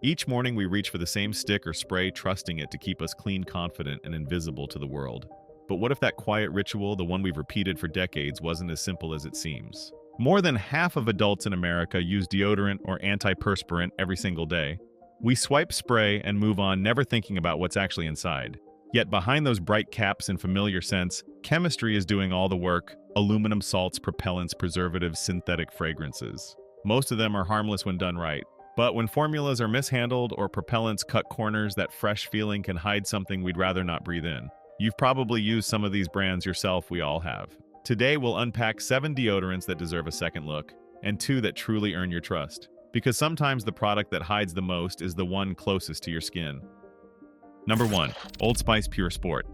Each morning we reach for the same stick or spray, trusting it to keep us clean, confident, and invisible to the world. But what if that quiet ritual, the one we've repeated for decades, wasn't as simple as it seems? More than half of adults in America use deodorant or antiperspirant every single day. We swipe spray and move on, never thinking about what's actually inside. Yet behind those bright caps and familiar scents, chemistry is doing all the work: aluminum salts, propellants, preservatives, synthetic fragrances. Most of them are harmless when done right. But when formulas are mishandled or propellants cut corners, that fresh feeling can hide something we'd rather not breathe in. You've probably used some of these brands yourself, we all have. Today we'll unpack 7 deodorants that deserve a second look, and 2 that truly earn your trust. Because sometimes the product that hides the most is the one closest to your skin. Number 1. Old Spice Pure Sport.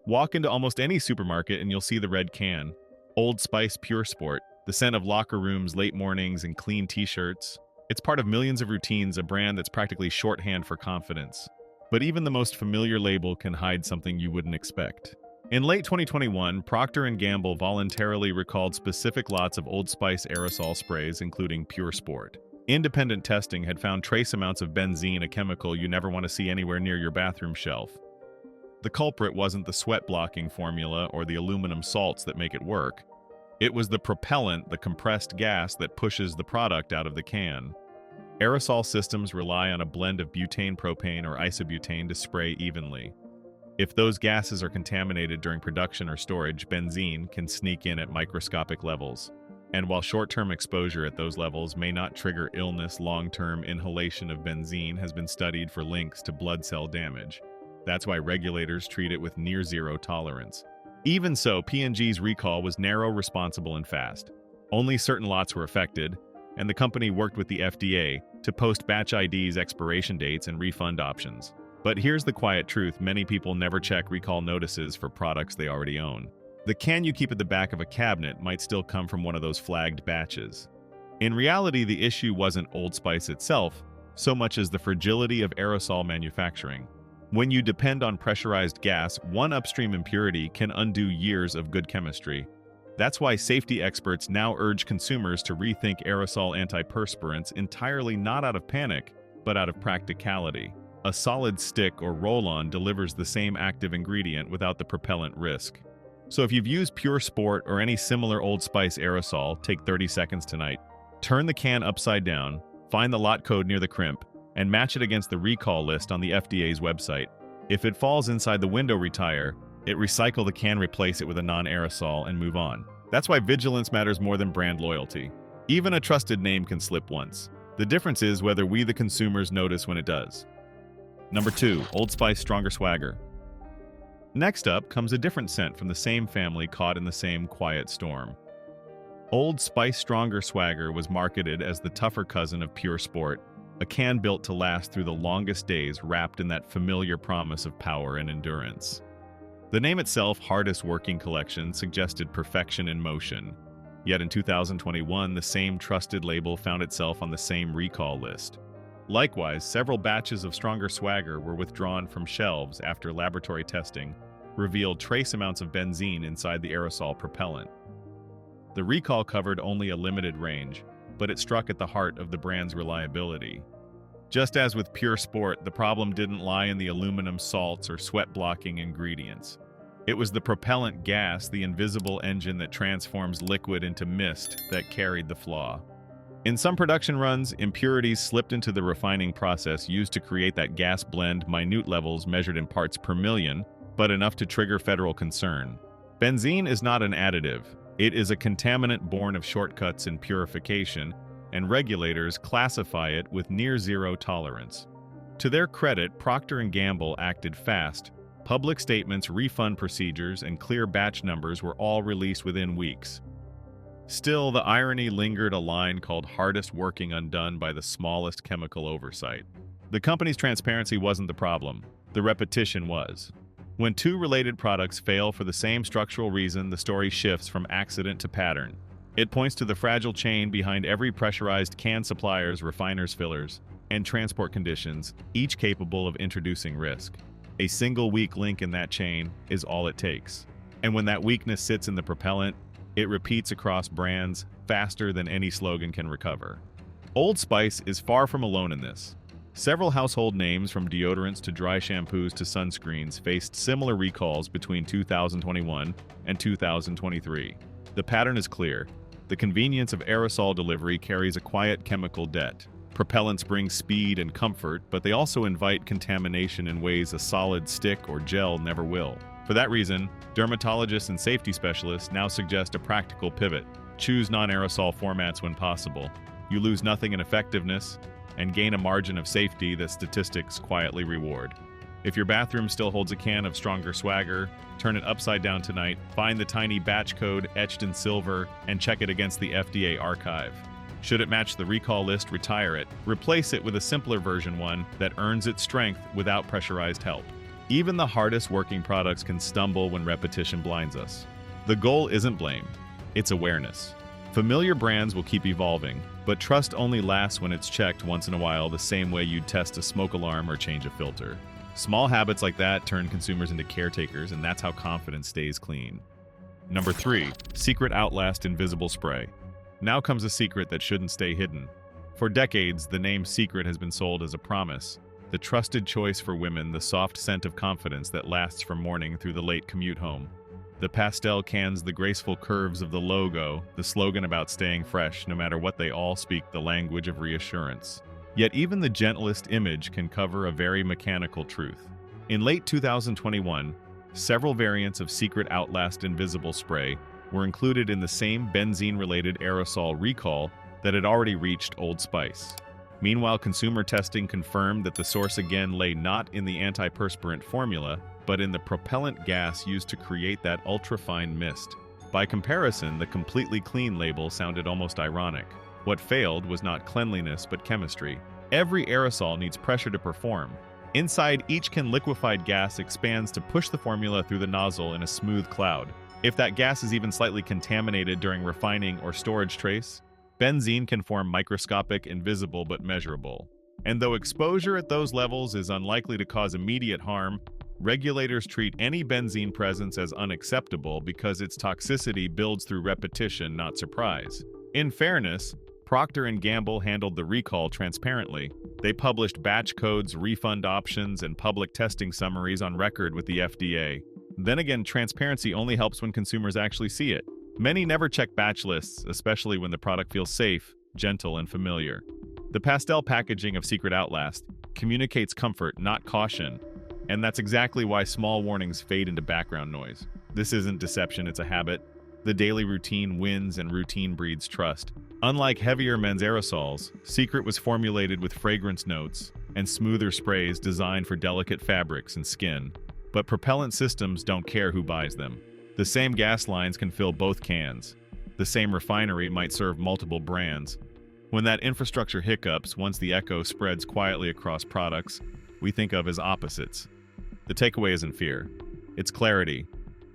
Walk into almost any supermarket and you'll see the red can. Old Spice Pure Sport, the scent of locker rooms, late mornings, and clean t-shirts. It's part of millions of routines, a brand that's practically shorthand for confidence. But even the most familiar label can hide something you wouldn't expect. In late 2021, Procter & Gamble voluntarily recalled specific lots of Old Spice aerosol sprays, including Pure Sport. Independent testing had found trace amounts of benzene, a chemical you never want to see anywhere near your bathroom shelf. The culprit wasn't the sweat-blocking formula or the aluminum salts that make it work. It was the propellant, the compressed gas that pushes the product out of the can. Aerosol systems rely on a blend of butane, propane, or isobutane to spray evenly. If those gases are contaminated during production or storage, benzene can sneak in at microscopic levels. And while short-term exposure at those levels may not trigger illness, long-term inhalation of benzene has been studied for links to blood cell damage. That's why regulators treat it with near-zero tolerance. Even so, P&G's recall was narrow, responsible, and fast. Only certain lots were affected, and the company worked with the FDA to post batch IDs, expiration dates, and refund options. But here's the quiet truth: many people never check recall notices for products they already own. The can you keep at the back of a cabinet might still come from one of those flagged batches. In reality, the issue wasn't Old Spice itself, so much as the fragility of aerosol manufacturing. When you depend on pressurized gas, one upstream impurity can undo years of good chemistry. That's why safety experts now urge consumers to rethink aerosol antiperspirants entirely, not out of panic, but out of practicality. A solid stick or roll-on delivers the same active ingredient without the propellant risk. So if you've used Pure Sport or any similar Old Spice aerosol, take 30 seconds tonight. Turn the can upside down, find the lot code near the crimp, and match it against the recall list on the FDA's website. If it falls inside the window, retire it, recycle the can, replace it with a non-aerosol, and move on. That's why vigilance matters more than brand loyalty. Even a trusted name can slip once. The difference is whether we, the consumers, notice when it does. Number 2. Old Spice Stronger Swagger. Next up comes a different scent from the same family caught in the same quiet storm. Old Spice Stronger Swagger was marketed as the tougher cousin of Pure Sport, a can built to last through the longest days, wrapped in that familiar promise of power and endurance. The name itself, Hardest Working Collection, suggested perfection in motion. Yet in 2021, the same trusted label found itself on the same recall list. Likewise, several batches of Stronger Swagger were withdrawn from shelves after laboratory testing revealed trace amounts of benzene inside the aerosol propellant. The recall covered only a limited range, but it struck at the heart of the brand's reliability. Just as with Pure Sport, the problem didn't lie in the aluminum salts or sweat-blocking ingredients. It was the propellant gas, the invisible engine that transforms liquid into mist, that carried the flaw. In some production runs, impurities slipped into the refining process used to create that gas blend, minute levels measured in parts per million, but enough to trigger federal concern. Benzene is not an additive. It is a contaminant born of shortcuts in purification, and regulators classify it with near-zero tolerance. To their credit, Procter & Gamble acted fast. Public statements, refund procedures, and clear batch numbers were all released within weeks. Still, the irony lingered, a line called hardest working undone by the smallest chemical oversight. The company's transparency wasn't the problem. The repetition was. When two related products fail for the same structural reason, the story shifts from accident to pattern. It points to the fragile chain behind every pressurized can: suppliers, refiners, fillers, and transport conditions, each capable of introducing risk. A single weak link in that chain is all it takes. And when that weakness sits in the propellant, it repeats across brands faster than any slogan can recover. Old Spice is far from alone in this. Several household names, from deodorants to dry shampoos to sunscreens, faced similar recalls between 2021 and 2023. The pattern is clear. The convenience of aerosol delivery carries a quiet chemical debt. Propellants bring speed and comfort, but they also invite contamination in ways a solid stick or gel never will. For that reason, dermatologists and safety specialists now suggest a practical pivot. Choose non-aerosol formats when possible. You lose nothing in effectiveness and gain a margin of safety that statistics quietly reward. If your bathroom still holds a can of stronger swagger, turn it upside down tonight, find the tiny batch code etched in silver, and check it against the FDA archive. Should it match the recall list, retire it. Replace it with a simpler version one that earns its strength without pressurized help. Even the hardest working products can stumble when repetition blinds us. The goal isn't blame, it's awareness. Familiar brands will keep evolving, but trust only lasts when it's checked once in a while, the same way you'd test a smoke alarm or change a filter. Small habits like that turn consumers into caretakers, and that's how confidence stays clean. Number 3. Secret Outlast Invisible Spray. Now comes a secret that shouldn't stay hidden. For decades, the name Secret has been sold as a promise, the trusted choice for women, the soft scent of confidence that lasts from morning through the late commute home. The pastel cans, the graceful curves of the logo, the slogan about staying fresh, no matter what, they all speak the language of reassurance. Yet even the gentlest image can cover a very mechanical truth. In late 2021, several variants of Secret Outlast Invisible Spray were included in the same benzene-related aerosol recall that had already reached Old Spice. Meanwhile, consumer testing confirmed that the source again lay not in the antiperspirant formula, but in the propellant gas used to create that ultrafine mist. By comparison, the completely clean label sounded almost ironic. What failed was not cleanliness but chemistry. Every aerosol needs pressure to perform. Inside, each can liquefied gas expands to push the formula through the nozzle in a smooth cloud. If that gas is even slightly contaminated during refining or storage trace, benzene can form microscopic, invisible but measurable. And though exposure at those levels is unlikely to cause immediate harm, regulators treat any benzene presence as unacceptable because its toxicity builds through repetition, not surprise. In fairness, Procter & Gamble handled the recall transparently. They published batch codes, refund options, and public testing summaries on record with the FDA. Then again, transparency only helps when consumers actually see it. Many never check batch lists, especially when the product feels safe, gentle, and familiar. The pastel packaging of Secret Outlast communicates comfort, not caution. And that's exactly why small warnings fade into background noise. This isn't deception, it's a habit. The daily routine wins, and routine breeds trust. Unlike heavier men's aerosols, Secret was formulated with fragrance notes and smoother sprays designed for delicate fabrics and skin. But propellant systems don't care who buys them. The same gas lines can fill both cans. The same refinery might serve multiple brands. When that infrastructure hiccups, once the echo spreads quietly across products, we think of as opposites. The takeaway isn't fear, it's clarity.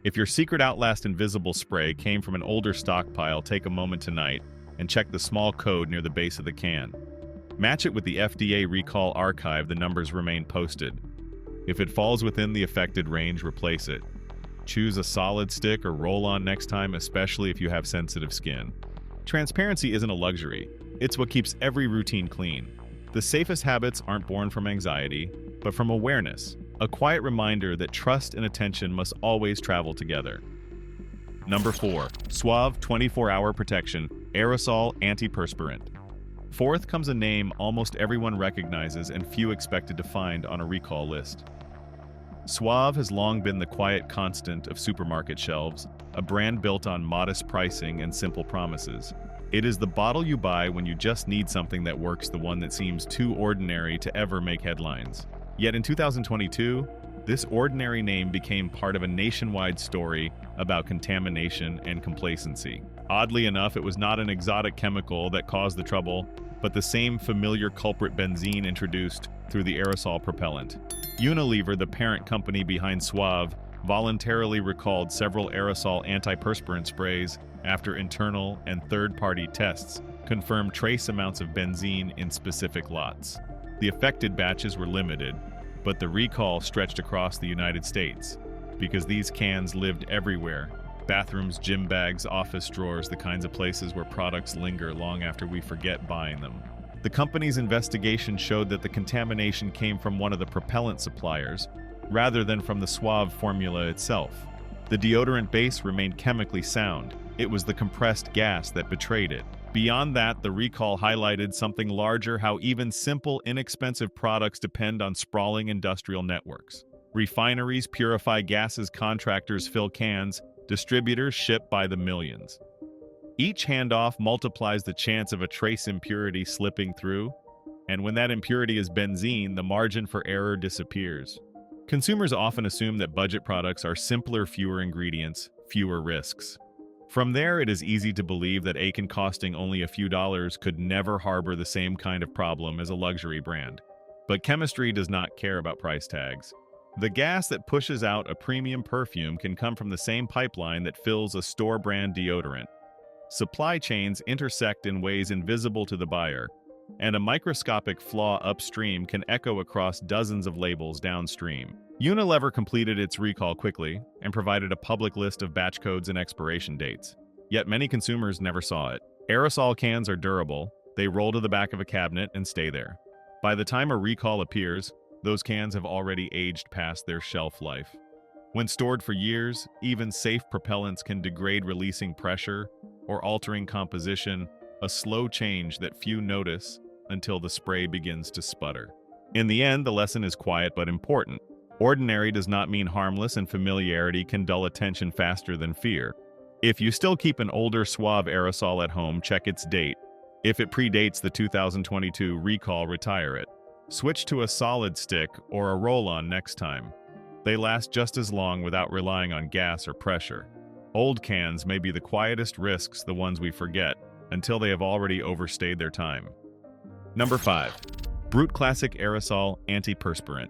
If your Secret Outlast Invisible Spray came from an older stockpile, take a moment tonight and check the small code near the base of the can. Match it with the FDA recall archive, the numbers remain posted. If it falls within the affected range, replace it. Choose a solid stick or roll-on next time, especially if you have sensitive skin. Transparency isn't a luxury, it's what keeps every routine clean. The safest habits aren't born from anxiety, but from awareness. A quiet reminder that trust and attention must always travel together. Number 4. Suave 24-hour protection, aerosol antiperspirant. Fourth comes a name almost everyone recognizes and few expected to find on a recall list. Suave has long been the quiet constant of supermarket shelves, a brand built on modest pricing and simple promises. It is the bottle you buy when you just need something that works, the one that seems too ordinary to ever make headlines. Yet in 2022, this ordinary name became part of a nationwide story about contamination and complacency. Oddly enough, it was not an exotic chemical that caused the trouble, but the same familiar culprit, benzene, introduced through the aerosol propellant. Unilever, the parent company behind Suave, voluntarily recalled several aerosol antiperspirant sprays after internal and third-party tests confirmed trace amounts of benzene in specific lots. The affected batches were limited, but the recall stretched across the United States because these cans lived everywhere. Bathrooms, gym bags, office drawers, the kinds of places where products linger long after we forget buying them. The company's investigation showed that the contamination came from one of the propellant suppliers, rather than from the Suave formula itself. The deodorant base remained chemically sound. It was the compressed gas that betrayed it. Beyond that, the recall highlighted something larger: how even simple, inexpensive products depend on sprawling industrial networks. Refineries purify gases, contractors fill cans, distributors ship by the millions. Each handoff multiplies the chance of a trace impurity slipping through, and when that impurity is benzene, the margin for error disappears. Consumers often assume that budget products are simpler, fewer ingredients, fewer risks. From there, it is easy to believe that a can costing only a few dollars could never harbor the same kind of problem as a luxury brand. But chemistry does not care about price tags. The gas that pushes out a premium perfume can come from the same pipeline that fills a store-brand deodorant. Supply chains intersect in ways invisible to the buyer, and a microscopic flaw upstream can echo across dozens of labels downstream. Unilever completed its recall quickly and provided a public list of batch codes and expiration dates. Yet many consumers never saw it. Aerosol cans are durable. They roll to the back of a cabinet and stay there. By the time a recall appears, those cans have already aged past their shelf life. When stored for years, even safe propellants can degrade, releasing pressure or altering composition, a slow change that few notice until the spray begins to sputter. In the end, the lesson is quiet but important. Ordinary does not mean harmless, and familiarity can dull attention faster than fear. If you still keep an older Suave aerosol at home, check its date. If it predates the 2022 recall, retire it. Switch to a solid stick or a roll-on next time. They last just as long without relying on gas or pressure. Old cans may be the quietest risks, the ones we forget, until they have already overstayed their time. Number 5. Brut Classic Aerosol Antiperspirant.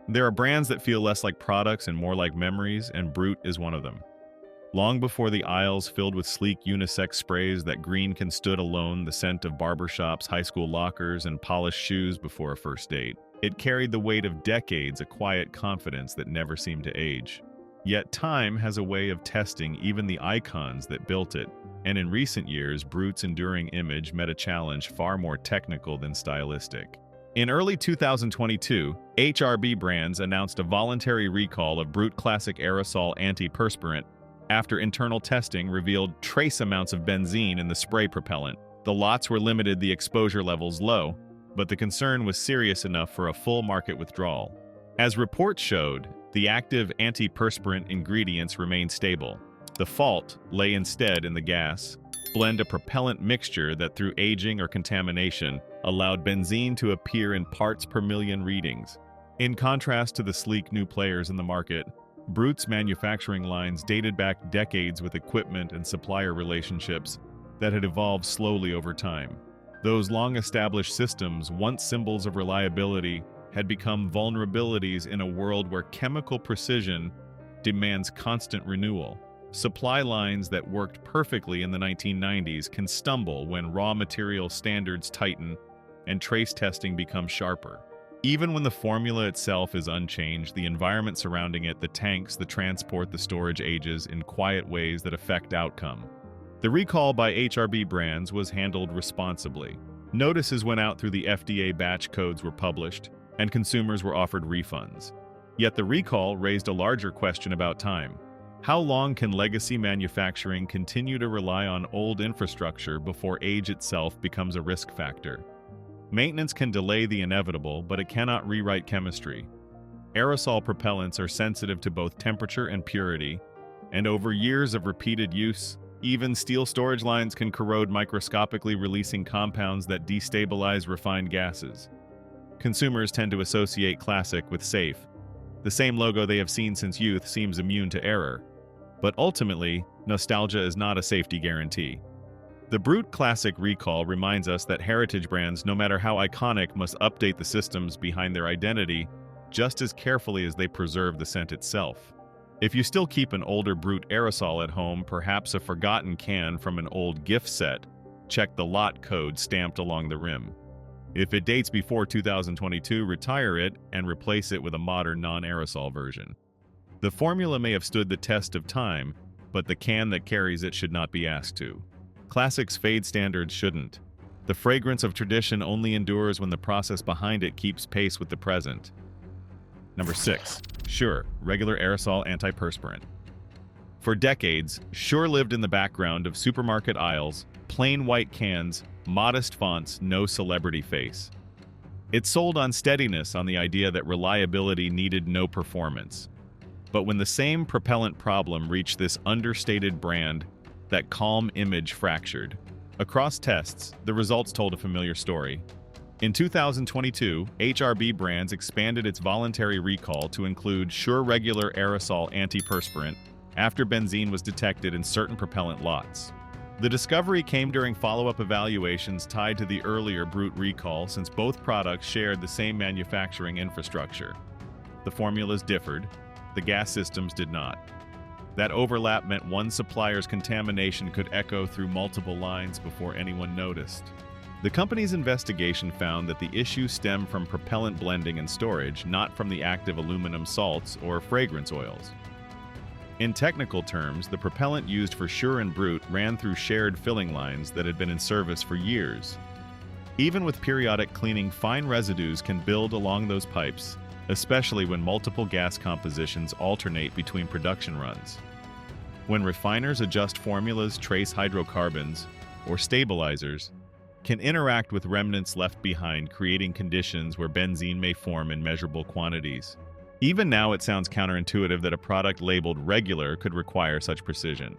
There are brands that feel less like products and more like memories, and Brut is one of them. Long before the aisles filled with sleek unisex sprays that green can stood alone, the scent of barbershops, high school lockers, and polished shoes before a first date, it carried the weight of decades, a quiet confidence that never seemed to age. Yet time has a way of testing even the icons that built it, and in recent years, Brut's enduring image met a challenge far more technical than stylistic. In early 2022, HRB Brands announced a voluntary recall of Brut Classic Aerosol Antiperspirant after internal testing revealed trace amounts of benzene in the spray propellant. The lots were limited, the exposure levels low, but the concern was serious enough for a full market withdrawal. As reports showed, the active antiperspirant ingredients remained stable. The fault lay instead in the gas blend, a propellant mixture that through aging or contamination allowed benzene to appear in parts per million readings. In contrast to the sleek new players in the market, Brut's manufacturing lines dated back decades with equipment and supplier relationships that had evolved slowly over time. Those long-established systems, once symbols of reliability, had become vulnerabilities in a world where chemical precision demands constant renewal. Supply lines that worked perfectly in the 1990s can stumble when raw material standards tighten and trace testing becomes sharper. Even when the formula itself is unchanged, the environment surrounding it, the tanks, the transport, the storage, ages in quiet ways that affect outcome. The recall by HRB Brands was handled responsibly. Notices went out through the FDA, batch codes were published, and consumers were offered refunds. Yet the recall raised a larger question about time. How long can legacy manufacturing continue to rely on old infrastructure before age itself becomes a risk factor? Maintenance can delay the inevitable, but it cannot rewrite chemistry. Aerosol propellants are sensitive to both temperature and purity, and over years of repeated use, even steel storage lines can corrode microscopically, releasing compounds that destabilize refined gases. Consumers tend to associate classic with safe. The same logo they have seen since youth seems immune to error. But ultimately, nostalgia is not a safety guarantee. The Brut Classic recall reminds us that heritage brands, no matter how iconic, must update the systems behind their identity just as carefully as they preserve the scent itself. If you still keep an older Brut aerosol at home, perhaps a forgotten can from an old gift set, check the lot code stamped along the rim. If it dates before 2022, retire it and replace it with a modern non-aerosol version. The formula may have stood the test of time, but the can that carries it should not be asked to. Classics fade, standards shouldn't. The fragrance of tradition only endures when the process behind it keeps pace with the present. Number 6. Sure, regular aerosol antiperspirant. For decades, Sure lived in the background of supermarket aisles, plain white cans, modest fonts, no celebrity face. It sold on steadiness, on the idea that reliability needed no performance. But when the same propellant problem reached this understated brand, that calm image fractured. Across tests, the results told a familiar story. In 2022, HRB Brands expanded its voluntary recall to include Sure regular aerosol antiperspirant after benzene was detected in certain propellant lots. The discovery came during follow-up evaluations tied to the earlier Brute recall, since both products shared the same manufacturing infrastructure. The formulas differed, the gas systems did not. That overlap meant one supplier's contamination could echo through multiple lines before anyone noticed. The company's investigation found that the issue stemmed from propellant blending and storage, not from the active aluminum salts or fragrance oils. In technical terms, the propellant used for Sure and Brute ran through shared filling lines that had been in service for years. Even with periodic cleaning, fine residues can build along those pipes, especially when multiple gas compositions alternate between production runs. When refiners adjust formulas, trace hydrocarbons, or stabilizers can interact with remnants left behind, creating conditions where benzene may form in measurable quantities. Even now, it sounds counterintuitive that a product labeled regular could require such precision.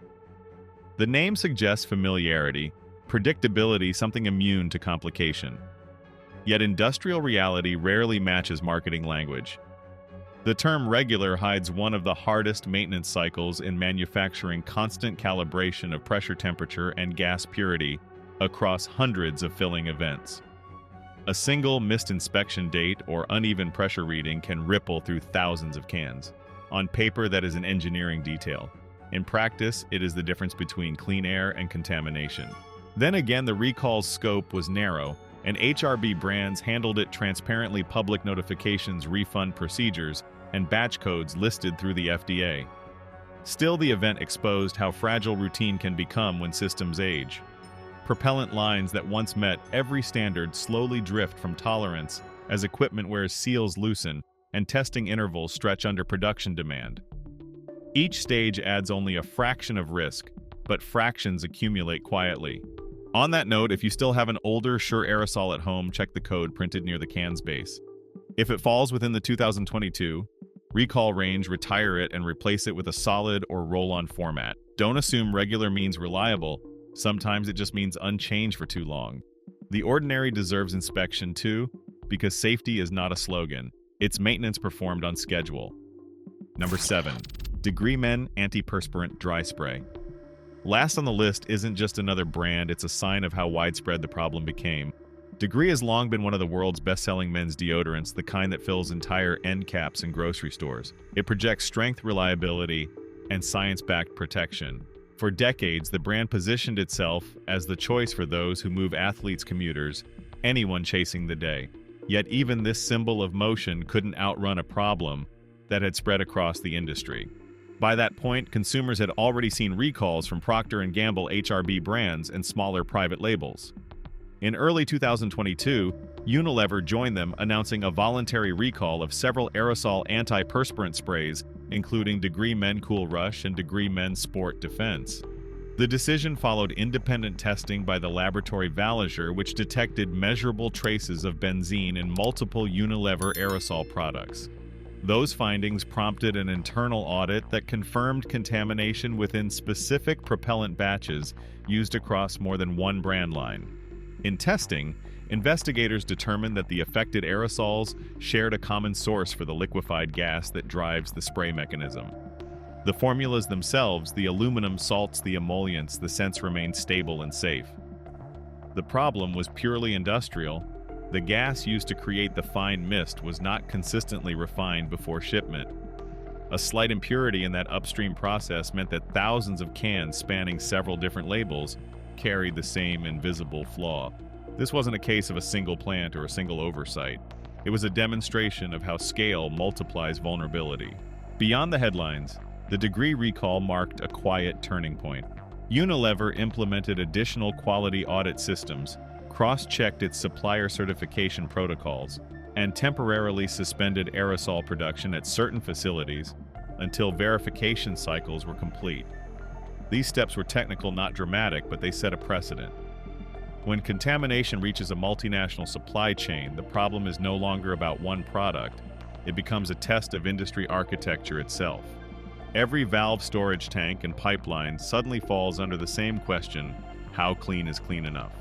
The name suggests familiarity, predictability, something immune to complication. Yet industrial reality rarely matches marketing language. The term regular hides one of the hardest maintenance cycles in manufacturing: constant calibration of pressure, temperature, and gas purity across hundreds of filling events. A single missed inspection date or uneven pressure reading can ripple through thousands of cans. On paper, that is an engineering detail. In practice, it is the difference between clean air and contamination. Then again, the recall's scope was narrow, and HRB Brands handled it transparently: public notifications, refund procedures, and batch codes listed through the FDA. Still, the event exposed how fragile routine can become when systems age. Propellant lines that once met every standard slowly drift from tolerance as equipment wears, seals loosen, and testing intervals stretch under production demand. Each stage adds only a fraction of risk, but fractions accumulate quietly. On that note, if you still have an older Sure aerosol at home, check the code printed near the can's base. If it falls within the 2022 recall range, retire it and replace it with a solid or roll-on format. Don't assume regular means reliable. Sometimes it just means unchanged for too long. The ordinary deserves inspection too, because safety is not a slogan. It's maintenance performed on schedule. Number 7. Degree Men Antiperspirant Dry Spray. Last on the list isn't just another brand, it's a sign of how widespread the problem became. Degree has long been one of the world's best-selling men's deodorants, the kind that fills entire end caps in grocery stores. It projects strength, reliability, and science-backed protection. For decades, the brand positioned itself as the choice for those who move: athletes, commuters, anyone chasing the day. Yet even this symbol of motion couldn't outrun a problem that had spread across the industry. By that point, consumers had already seen recalls from Procter & Gamble, HRB Brands, and smaller private labels. In early 2022, Unilever joined them, announcing a voluntary recall of several aerosol antiperspirant sprays, including Degree Men Cool Rush and Degree Men Sport Defense. The decision followed independent testing by the laboratory Valagure, which detected measurable traces of benzene in multiple Unilever aerosol products. Those findings prompted an internal audit that confirmed contamination within specific propellant batches used across more than one brand line. In testing, investigators determined that the affected aerosols shared a common source for the liquefied gas that drives the spray mechanism. The formulas themselves, the aluminum salts, the emollients, the scents remained stable and safe. The problem was purely industrial. The gas used to create the fine mist was not consistently refined before shipment. A slight impurity in that upstream process meant that thousands of cans spanning several different labels carried the same invisible flaw. This wasn't a case of a single plant or a single oversight. It was a demonstration of how scale multiplies vulnerability. Beyond the headlines, the Degree recall marked a quiet turning point. Unilever implemented additional quality audit systems, cross-checked its supplier certification protocols, and temporarily suspended aerosol production at certain facilities until verification cycles were complete. These steps were technical, not dramatic, but they set a precedent. When contamination reaches a multinational supply chain, the problem is no longer about one product. It becomes a test of industry architecture itself. Every valve, storage tank, and pipeline suddenly falls under the same question: how clean is clean enough?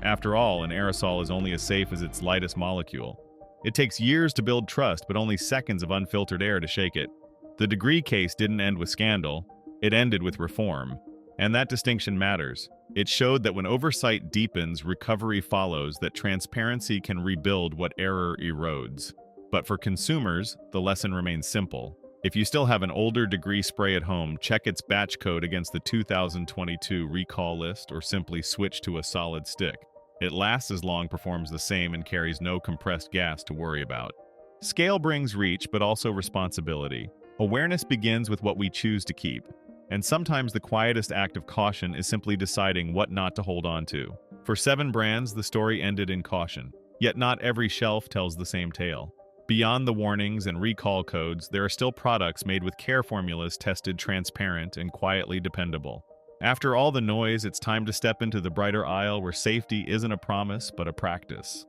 After all, an aerosol is only as safe as its lightest molecule. It takes years to build trust, but only seconds of unfiltered air to shake it. The degree case didn't end with scandal, it ended with reform. And that distinction matters. It showed that when oversight deepens, recovery follows, that transparency can rebuild what error erodes. But for consumers, the lesson remains simple. If you still have an older degree spray at home, check its batch code against the 2022 recall list or simply switch to a solid stick. It lasts as long, performs the same, and carries no compressed gas to worry about. Scale brings reach, but also responsibility. Awareness begins with what we choose to keep. And sometimes the quietest act of caution is simply deciding what not to hold on to. For 7 brands, the story ended in caution. Yet not every shelf tells the same tale. Beyond the warnings and recall codes, there are still products made with care formulas tested transparent and quietly dependable. After all the noise, it's time to step into the brighter aisle where safety isn't a promise, but a practice.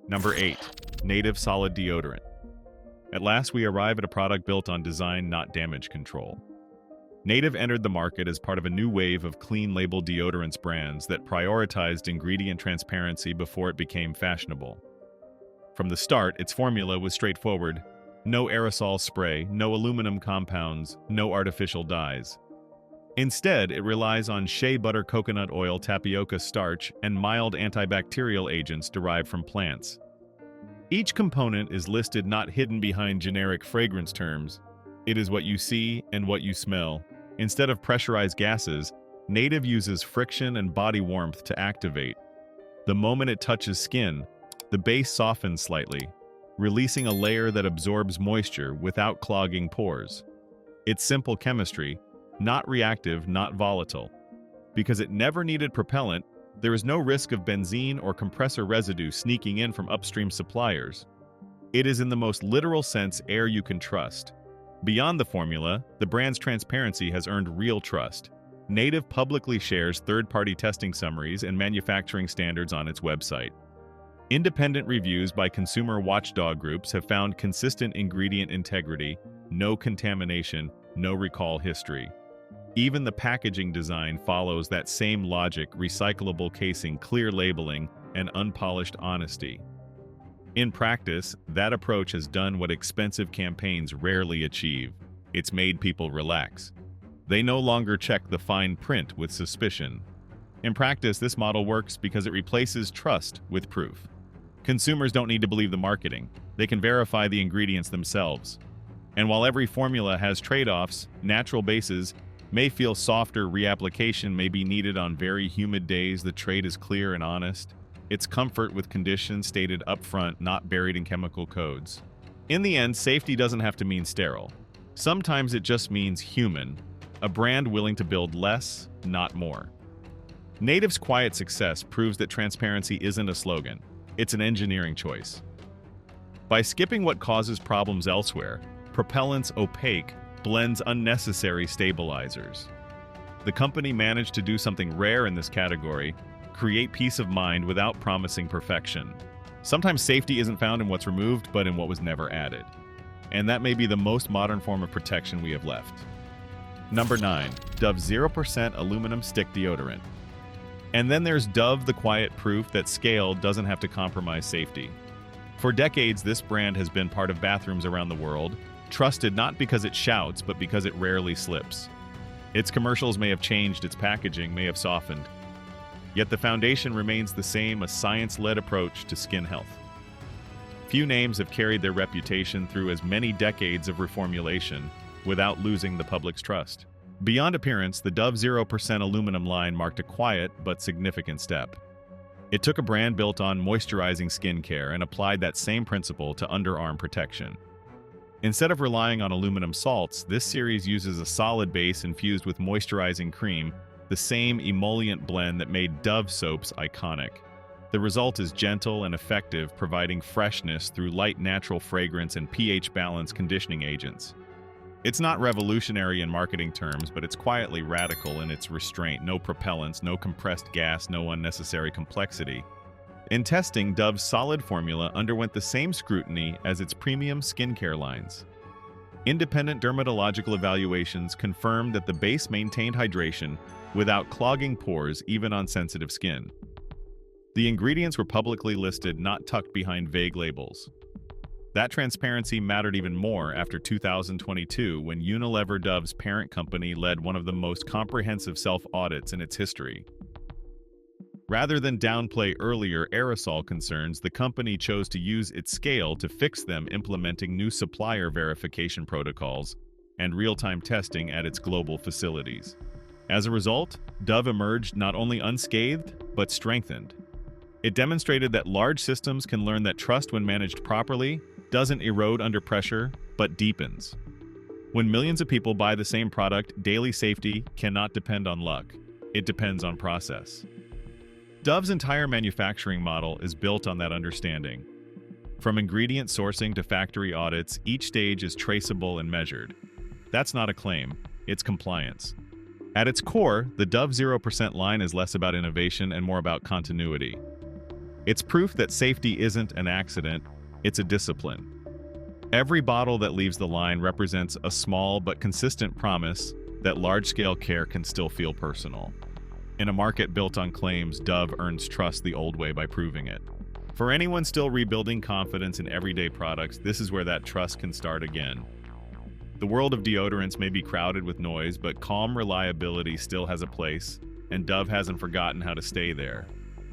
Number 8. Native Solid Deodorant. At last, we arrive at a product built on design, not damage control. Native entered the market as part of a new wave of clean label deodorants brands that prioritized ingredient transparency before it became fashionable. From the start, its formula was straightforward: no aerosol spray, no aluminum compounds, no artificial dyes. Instead, it relies on shea butter, coconut oil, tapioca starch, and mild antibacterial agents derived from plants. Each component is listed, not hidden behind generic fragrance terms. It is what you see and what you smell. Instead of pressurized gases, Native uses friction and body warmth to activate. The moment it touches skin, the base softens slightly, releasing a layer that absorbs moisture without clogging pores. It's simple chemistry, not reactive, not volatile. Because it never needed propellant, there is no risk of benzene or compressor residue sneaking in from upstream suppliers. It is, in the most literal sense, air you can trust. Beyond the formula, the brand's transparency has earned real trust. Native publicly shares third-party testing summaries and manufacturing standards on its website. Independent reviews by consumer watchdog groups have found consistent ingredient integrity, no contamination, no recall history. Even the packaging design follows that same logic: recyclable casing, clear labeling, and unpolished honesty. In practice, that approach has done what expensive campaigns rarely achieve. It's made people relax. They no longer check the fine print with suspicion. In practice, this model works because it replaces trust with proof. Consumers don't need to believe the marketing. They can verify the ingredients themselves. And while every formula has trade-offs, natural bases may feel softer, reapplication may be needed on very humid days, the trade is clear and honest. It's comfort with conditions stated upfront, not buried in chemical codes. In the end, safety doesn't have to mean sterile. Sometimes it just means human, a brand willing to build less, not more. Native's quiet success proves that transparency isn't a slogan, it's an engineering choice. By skipping what causes problems elsewhere, propellants opaque, blends unnecessary stabilizers. The company managed to do something rare in this category: create peace of mind without promising perfection. Sometimes safety isn't found in what's removed, but in what was never added. And that may be the most modern form of protection we have left. Number 9. Dove 0% Aluminum Stick Deodorant. And then there's Dove, the quiet proof that scale doesn't have to compromise safety. For decades, this brand has been part of bathrooms around the world, trusted not because it shouts, but because it rarely slips. Its commercials may have changed, its packaging may have softened. Yet the foundation remains the same: a science-led approach to skin health. Few names have carried their reputation through as many decades of reformulation without losing the public's trust. Beyond appearance, the Dove 0% aluminum line marked a quiet but significant step. It took a brand built on moisturizing skincare and applied that same principle to underarm protection. Instead of relying on aluminum salts, this series uses a solid base infused with moisturizing cream, the same emollient blend that made Dove soaps iconic. The result is gentle and effective, providing freshness through light natural fragrance and pH balance conditioning agents. It's not revolutionary in marketing terms, but it's quietly radical in its restraint. No propellants, no compressed gas, no unnecessary complexity. In testing, Dove's solid formula underwent the same scrutiny as its premium skincare lines. Independent dermatological evaluations confirmed that the base maintained hydration without clogging pores even on sensitive skin. The ingredients were publicly listed, not tucked behind vague labels. That transparency mattered even more after 2022, when Unilever, Dove's parent company, led one of the most comprehensive self-audits in its history. Rather than downplay earlier aerosol concerns, the company chose to use its scale to fix them, implementing new supplier verification protocols and real-time testing at its global facilities. As a result, Dove emerged not only unscathed, but strengthened. It demonstrated that large systems can learn that trust, when managed properly, doesn't erode under pressure, but deepens. When millions of people buy the same product, daily safety cannot depend on luck. It depends on process. Dove's entire manufacturing model is built on that understanding. From ingredient sourcing to factory audits, each stage is traceable and measured. That's not a claim, it's compliance. At its core, the Dove 0% line is less about innovation and more about continuity. It's proof that safety isn't an accident, it's a discipline. Every bottle that leaves the line represents a small but consistent promise that large-scale care can still feel personal. In a market built on claims, Dove earns trust the old way by proving it. For anyone still rebuilding confidence in everyday products, this is where that trust can start again. The world of deodorants may be crowded with noise, but calm reliability still has a place, and Dove hasn't forgotten how to stay there.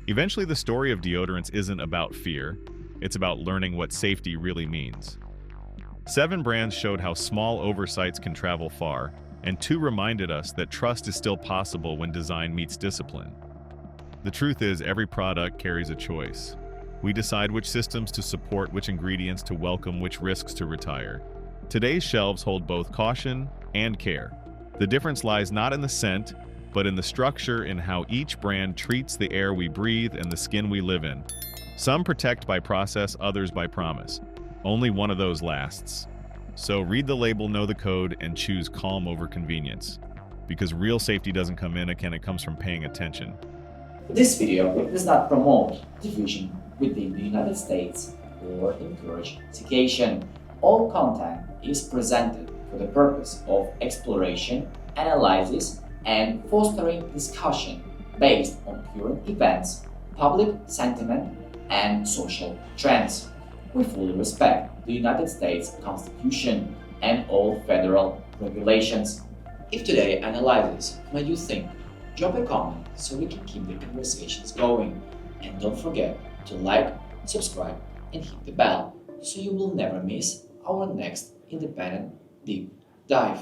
Eventually, the story of deodorants isn't about fear, it's about learning what safety really means. 7 brands showed how small oversights can travel far, and 2 reminded us that trust is still possible when design meets discipline. The truth is, every product carries a choice. We decide which systems to support, which ingredients to welcome, which risks to retire. Today's shelves hold both caution and care. The difference lies not in the scent, but in the structure, in how each brand treats the air we breathe and the skin we live in. Some protect by process, others by promise. Only one of those lasts. So read the label, know the code, and choose calm over convenience. Because real safety doesn't come in a can, it comes from paying attention. This video does not promote division within the United States or encourage segregation. All content is presented for the purpose of exploration, analysis, and fostering discussion based on current events, public sentiment, and social trends. We fully respect the United States Constitution and all federal regulations. If today's analysis made you think, drop a comment so we can keep the conversations going. And don't forget to like, subscribe, and hit the bell so you will never miss our next independent deep dive.